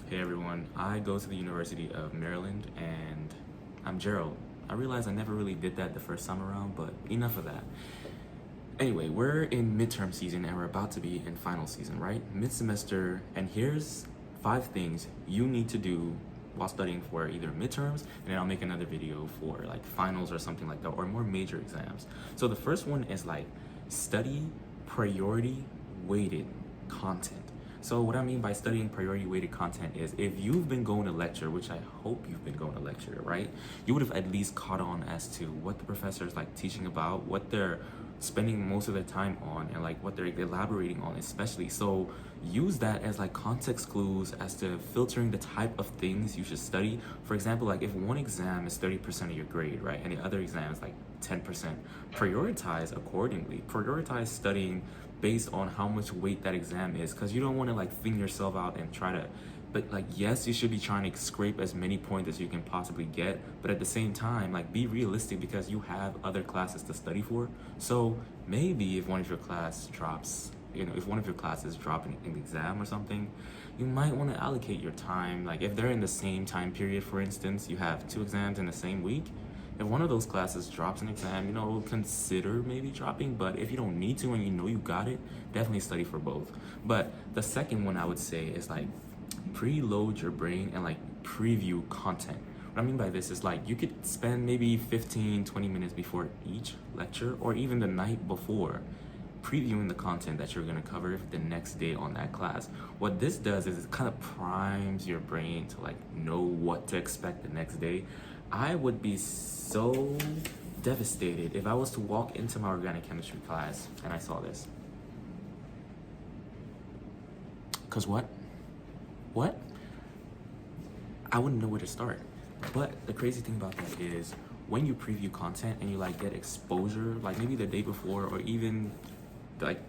Hey everyone, I go to the University of Maryland and I'm Gerald. I realized I never really did that the first time around, but enough of that. Anyway, we're in midterm season and we're about to be in final season, right? Mid-semester, and here's 5 things you need to do while studying for either midterms, and then I'll make another video for like finals or something like that, or more major exams. So the first one is like study priority weighted content. So what I mean by studying priority weighted content is if you've been going to lecture, which I hope you've been going to lecture, right? You would have at least caught on as to what the professor is like teaching about, what they're spending most of their time on, and like what they're elaborating on especially. So use that as like context clues as to filtering the type of things you should study. For example, like if one exam is 30% of your grade, right, and the other exam is like 10%, prioritize accordingly. Prioritize studying based on how much weight that exam is, because you don't want to like thin yourself out and try to, but like yes, you should be trying to scrape as many points as you can possibly get, but at the same time like be realistic because you have other classes to study for. So maybe if one of your class drops, if one of your classes drop in the exam or something, you might want to allocate your time. Like if they're in the same time period, for instance, you have 2 exams in the same week. If one of those classes drops an exam, consider maybe dropping, but if you don't need to and you know you got it, definitely study for both. But the second one I would say is like preload your brain and like preview content. What I mean by this is like you could spend maybe 15-20 minutes before each lecture or even the night before previewing the content that you're going to cover the next day on that class. What this does is it kind of primes your brain to like know what to expect the next day. I would be so devastated if I was to walk into my organic chemistry class and I saw this. Cause what? I wouldn't know where to start. But the crazy thing about that is when you preview content and you like get exposure, like maybe the day before or even like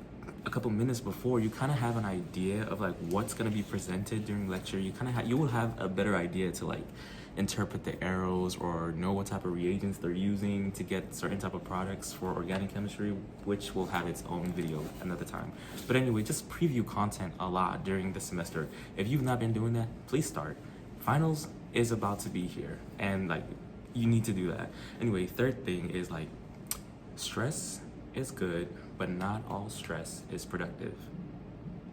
a couple minutes before, you kind of have an idea of like what's going to be presented during lecture. You will have a better idea to like interpret the arrows or know what type of reagents they're using to get certain type of products for organic chemistry, which will have its own video another time. But anyway, just preview content a lot during the semester. If you've not been doing that, please start. Finals is about to be here and like you need to do that. Anyway, third thing is like stress is good, but not all stress is productive.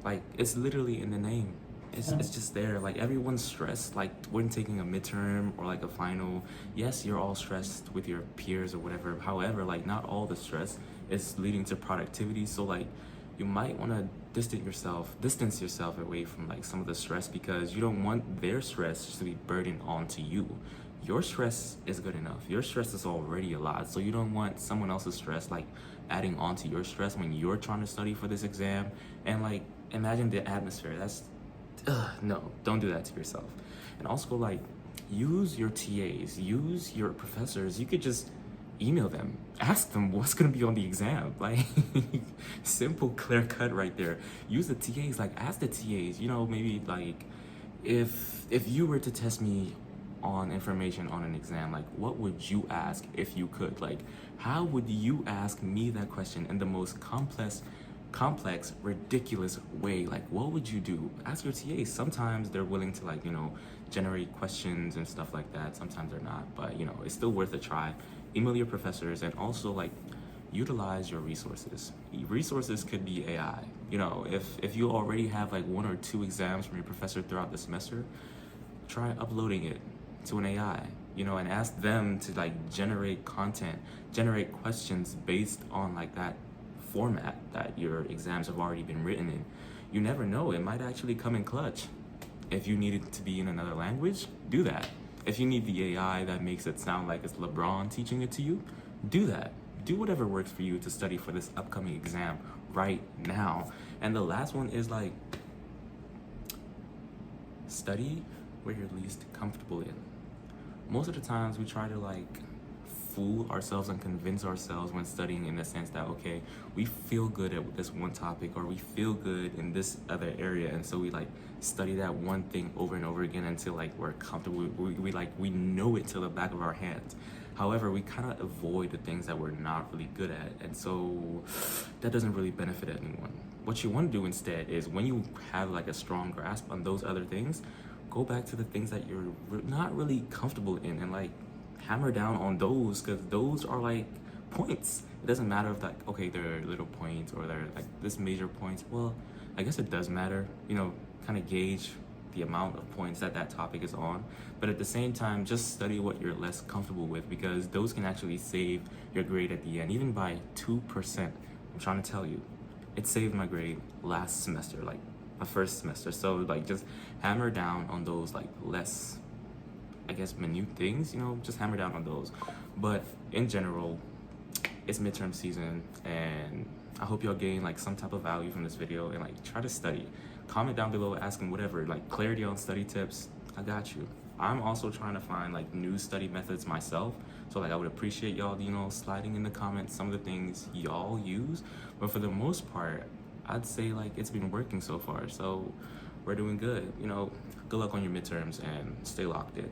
Like it's literally in the name. It's just there. Like everyone's stressed. Like when taking a midterm or like a final, yes, you're all stressed with your peers or whatever. However, like not all the stress is leading to productivity. So like you might want to distance yourself away from like some of the stress because you don't want their stress to be burdened onto you. Your stress is good enough. Your stress is already a lot, so you don't want someone else's stress like adding on to your stress when you're trying to study for this exam. And like imagine the atmosphere. No, don't do that to yourself. And also like use your TAs, use your professors. You could just email them, ask them what's gonna be on the exam. Like simple, clear cut right there. Use the TAs, like ask the TAs, maybe like if you were to test me on information on an exam, like what would you ask if you could? Like how would you ask me that question in the most complex, ridiculous way? Like what would you do? Ask your TAs. Sometimes they're willing to like, generate questions and stuff like that. Sometimes they're not, but it's still worth a try. Email your professors and also like utilize your resources. Resources could be AI. If you already have like 1 or 2 exams from your professor throughout the semester, try uploading it to an AI, and ask them to like generate content, generate questions based on like that format that your exams have already been written in. You never know, it might actually come in clutch. If you need it to be in another language, do that. If you need the AI that makes it sound like it's LeBron teaching it to you, do that. Do whatever works for you to study for this upcoming exam right now. And the last one is like, study where you're least comfortable in. Most of the times we try to like fool ourselves and convince ourselves when studying in the sense that, okay, we feel good at this one topic or we feel good in this other area, and so we like study that one thing over and over again until like we're comfortable, we know it to the back of our hands. However, we kind of avoid the things that we're not really good at, and so that doesn't really benefit anyone. What you want to do instead is when you have like a strong grasp on those other things, go back to the things that you're not really comfortable in and like hammer down on those, because those are like points. It doesn't matter if like, okay, they're little points or they're like this major points. Well, I guess it does matter, you know, kind of gauge the amount of points that that topic is on. But at the same time, just study what you're less comfortable with, because those can actually save your grade at the end, even by 2%. I'm trying to tell you, it saved my grade last semester, like my first semester. So like just hammer down on those like less, I guess, minute things, you know, just hammer down on those. But in general, it's midterm season, and I hope y'all gain like some type of value from this video, and like try to study. Comment down below asking whatever, like clarity on study tips. I got you. I'm also trying to find like new study methods myself. So like I would appreciate y'all, you know, sliding in the comments some of the things y'all use. But for the most part, I'd say like it's been working so far. So we're doing good. You know, good luck on your midterms and stay locked in.